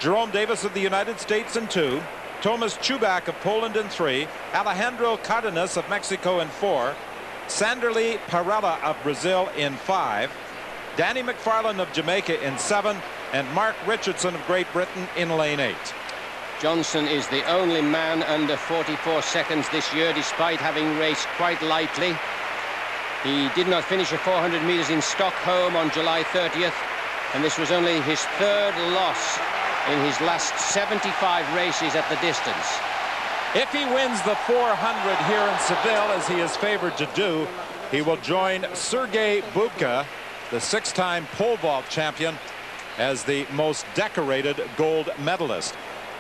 Jerome Davis of the United States in 2. Tomasz Czubak of Poland in 3. Alejandro Cárdenas of Mexico in 4. Sanderlei Parrela of Brazil in 5. Danny McFarlane of Jamaica in 7. And Mark Richardson of Great Britain in lane 8. Johnson is the only man under 44 seconds this year, despite having raced quite lightly. He did not finish a 400 meters in Stockholm on July 30th, and this was only his 3rd loss in his last 75 races at the distance. If he wins the 400 here in Seville, as he is favored to do, he will join Sergei Bubka, the 6-time pole vault champion, as the most decorated gold medalist.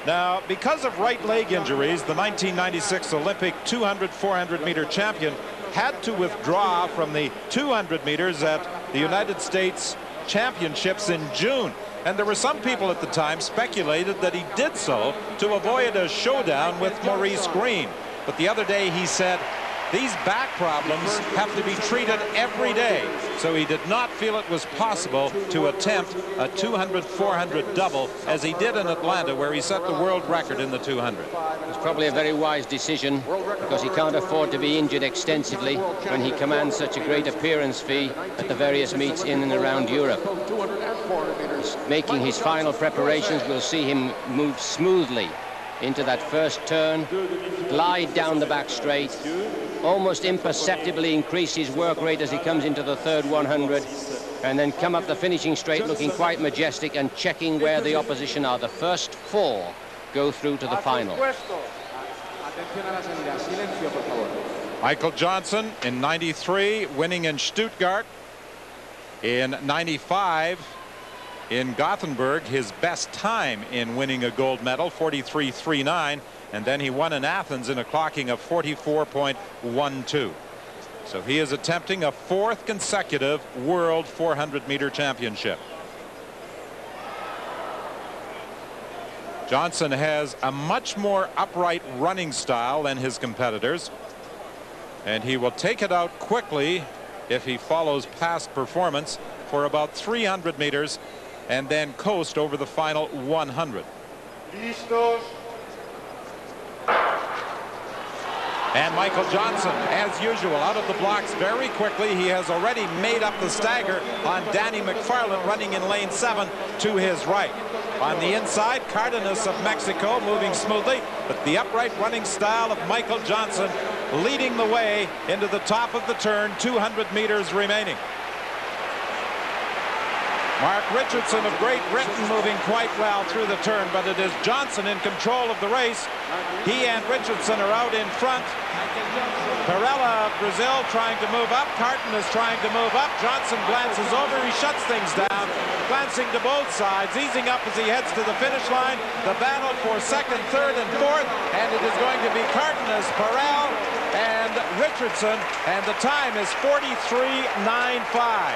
Now, because of right leg injuries, the 1996 Olympic 200-400 meter champion had to withdraw from the 200 meters at the United States Championships in June. And there were some people at the time speculated that he did so to avoid a showdown with Maurice Green. But the other day he said, these back problems have to be treated every day. So he did not feel it was possible to attempt a 200-400 double as he did in Atlanta, where he set the world record in the 200. It's probably a very wise decision, because he can't afford to be injured extensively when he commands such a great appearance fee at the various meets in and around Europe. He's making his final preparations. We'll see him move smoothly into that first turn, glide down the back straight, almost imperceptibly increase his work rate as he comes into the 3rd 100, and then come up the finishing straight looking quite majestic and checking where the opposition are. The first 4 go through to the final. Michael Johnson in 93, winning in Stuttgart. In 95, in Gothenburg, his best time in winning a gold medal, 43.39, and then he won in Athens in a clocking of 44.12. So he is attempting a 4th consecutive world 400 meter championship. Johnson has a much more upright running style than his competitors, and he will take it out quickly if he follows past performance for about 300 meters and then coast over the final 100. And Michael Johnson, as usual, out of the blocks very quickly. He has already made up the stagger on Danny McFarlane, running in lane 7 to his right. On the inside, Cárdenas of Mexico moving smoothly, but the upright running style of Michael Johnson leading the way into the top of the turn, 200 meters remaining. Mark Richardson of Great Britain moving quite well through the turn, but it is Johnson in control of the race. He and Richardson are out in front. Parrela of Brazil trying to move up. Cárdenas trying to move up. Johnson glances over. He shuts things down, glancing to both sides, easing up as he heads to the finish line. The battle for 2nd, 3rd, and 4th, and it is going to be Cárdenas, Parrela, and Richardson, and the time is 43.95.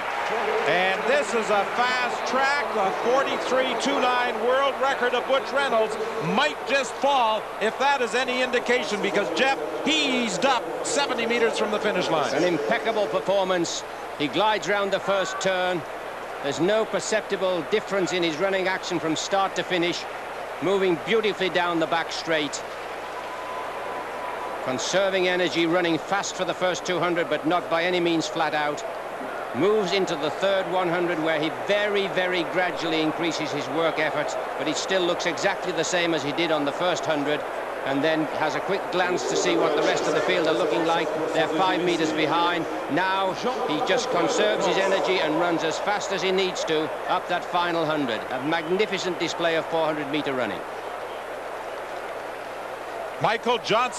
And this is a fast track. The 43.29 world record of Butch Reynolds might just fall, if that is any indication, because Geoff, he eased up 70 meters from the finish line. An impeccable performance. He glides round the first turn. There's no perceptible difference in his running action from start to finish, moving beautifully down the back straight. Conserving energy, running fast for the first 200, but not by any means flat out. Moves into the 3rd 100, where he very, very gradually increases his work effort, but he still looks exactly the same as he did on the first 100, and then has a quick glance to see what the rest of the field are looking like. They're 5 meters behind. Now he just conserves his energy and runs as fast as he needs to up that final 100. A magnificent display of 400 meter running. Michael Johnson.